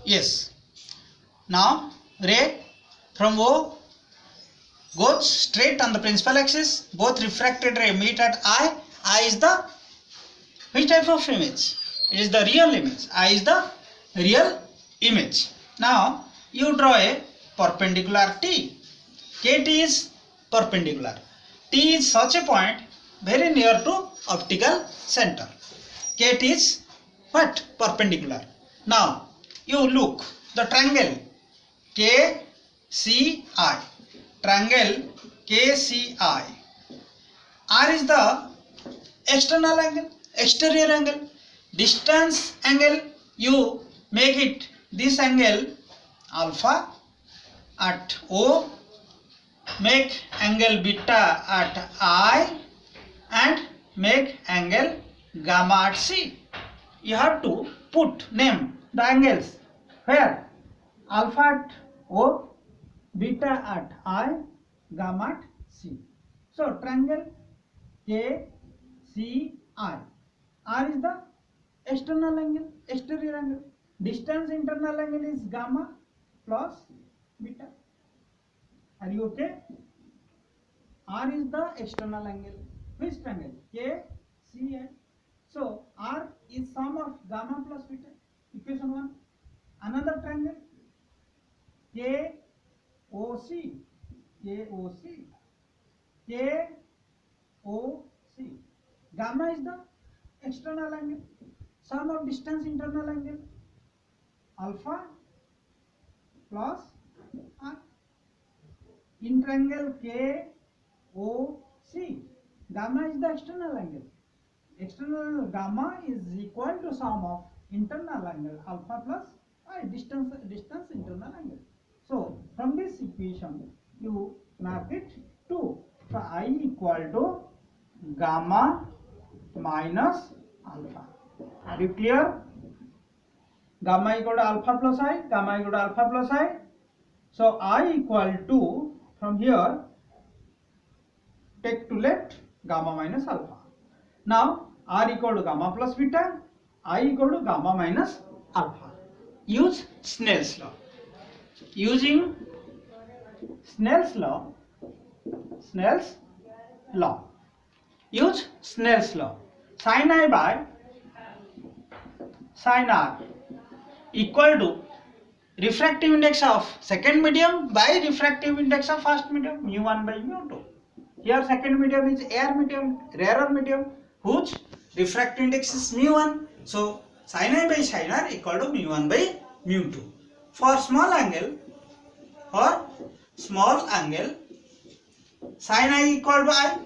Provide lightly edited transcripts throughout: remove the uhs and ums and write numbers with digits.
Yes. Now ray from O goes straight on the principal axis. Both refracted ray meet at I. I is the which type of image? It is the real image. I is the real image. Now you draw a perpendicular T. KT is perpendicular. T is such a point very near to optical center. KT is what? Perpendicular. Now you look the triangle KCI. Triangle KCI. R is the external angle, exterior angle. Distance angle, you make it this angle alpha at O, make angle beta at I, and make angle gamma at C. You have to put name the angles where alpha at O, beta at I, gamma at C. So triangle KCI. R is the external angle, exterior angle. Distance internal angle is gamma plus beta. Are you okay? R is the external angle. Which triangle? KCI. So R is sum of gamma plus beta. Equation 1. Another triangle KOC. KOC. KOC. Gamma is the external angle. Sum of distance internal angle alpha plus R. In triangle KOC, gamma is the external angle. External gamma is equal to sum of internal angle alpha plus I, distance internal angle. So from this equation you mark it 2. So I equal to gamma minus alpha. Are you clear? Gamma equal to alpha plus I, gamma equal to alpha plus I. So I equal to, from here take to left, gamma minus alpha. Now R equal to gamma plus beta, I equal to gamma minus alpha. Use Snell's law. Using Snell's law, use Snell's law. Sin I by sin R equal to refractive index of second medium by refractive index of first medium, mu1 by mu2. Here second medium is air medium, rarer medium, whose refractive index is mu1. So sin I by sin R equal to mu1 by mu2. For small angle, sin I equal to I,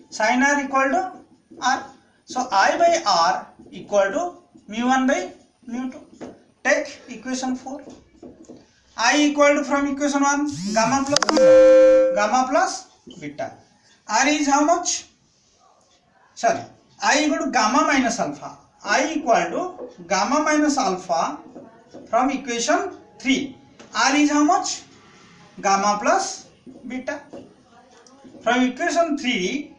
sin R equal to R. So I by R equal to mu1 by mu2. Take equation 4. I equal to, from equation 1, gamma plus beta. R is how much? Sorry, I equal to gamma minus alpha. I equal to gamma minus alpha from equation 3. R is how much? Gamma plus beta. From equation 3,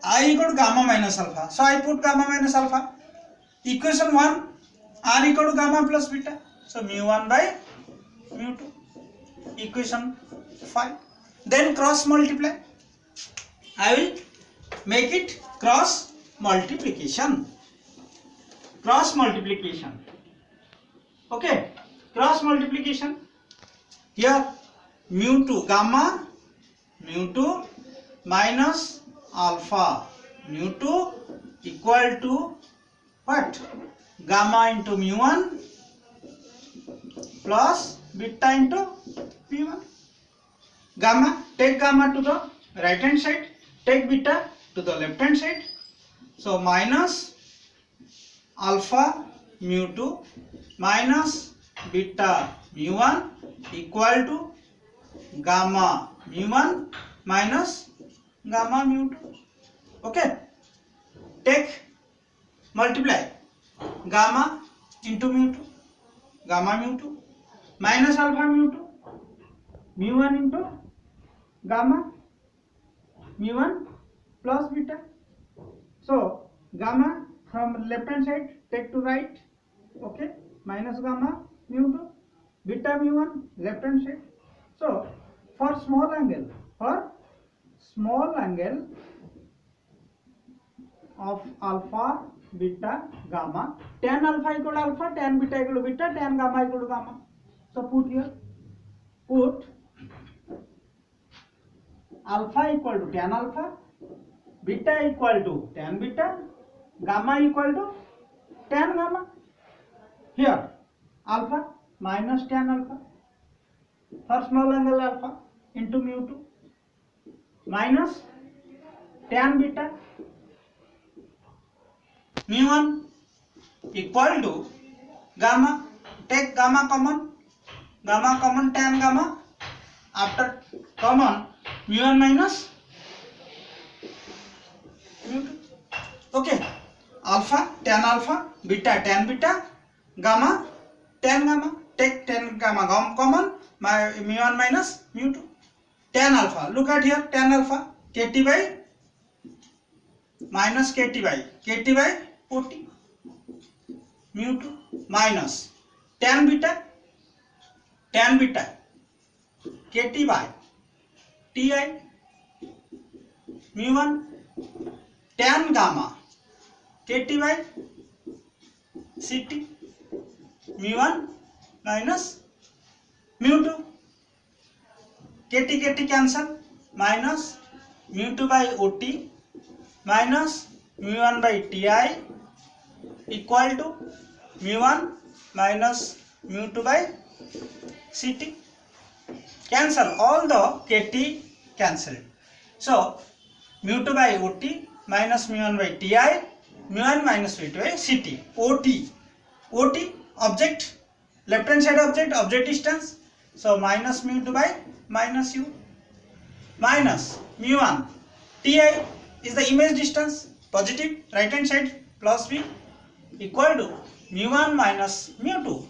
I equal to gamma minus alpha. So I put gamma minus alpha. Equation 1, R equal to gamma plus beta. So mu1 by mu2. Equation 5. Then cross multiply. I will make it cross multiplication. Cross multiplication. Okay. Cross multiplication. Here mu2 gamma mu2 minus alpha mu2 equal to what? Gamma into mu1 plus beta into p1. Gamma, take gamma to the right hand side, take beta to the left hand side. So minus alpha mu2 minus beta mu1 equal to gamma mu1 minus gamma mu2. Okay. Take, multiply gamma into mu2, gamma mu2 minus alpha mu2, mu1 into gamma mu1 plus beta. So gamma from left hand side take to right. Okay, minus gamma mu2 beta mu1 left hand side. So for small angle of alpha beta gamma, tan alpha equal to alpha, tan beta equal to beta, tan gamma equal to gamma. So put here, put alpha equal to tan alpha, beta equal to tan beta, gamma equal to tan gamma. Here alpha minus tan alpha for small angle alpha into mu2 minus tan beta mu1 equal to gamma. Take gamma common, tan gamma. After common, mu1 minus mu2. Okay, alpha tan alpha, beta tan beta, gamma tan gamma. Take tan gamma common, mu1 minus mu2. Tan alpha, look at here, tan alpha kt by minus kt by ot, mu2 minus tan beta kt by ti, mu1 tan gamma kt by ct, mu1 minus mu2. kt cancel, minus mu2 by ot minus mu1 by ti equal to mu1 minus mu2 by ct. Cancel all the kt, cancelled. So mu2 by ot minus mu1 by ti, mu1 minus mu2 by ct. ot object, left hand side object distance. So minus mu2 by minus u minus mu1 ti is the image distance, positive, right hand side plus v equal to mu1 minus mu2.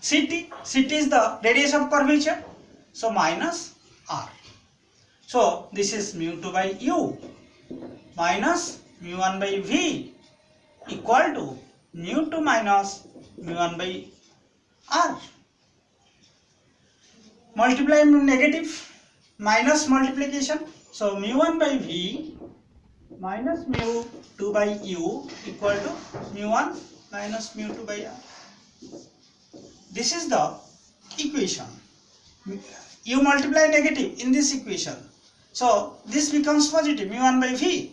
ct is the radius of curvature, so minus r. So this is mu2 by u minus mu1 by v equal to mu2 minus mu1 by r. Multiply negative, minus multiplication. So mu1 by v minus mu2 by u equal to mu1 minus mu2 by r. This is the equation. You multiply negative in this equation, so this becomes positive, mu1 by v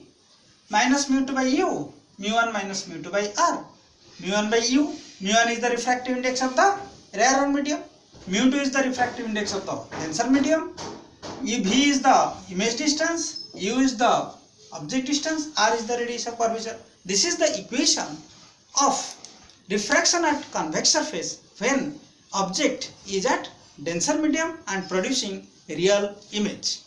minus mu2 by u, mu1 minus mu2 by r. mu1 by u, mu1 is the refractive index of the rarer medium, mu2 is the refractive index of the denser medium, v is the image distance, u is the object distance, r is the radius of curvature. This is the equation of diffraction at convex surface when object is at denser medium and producing real image.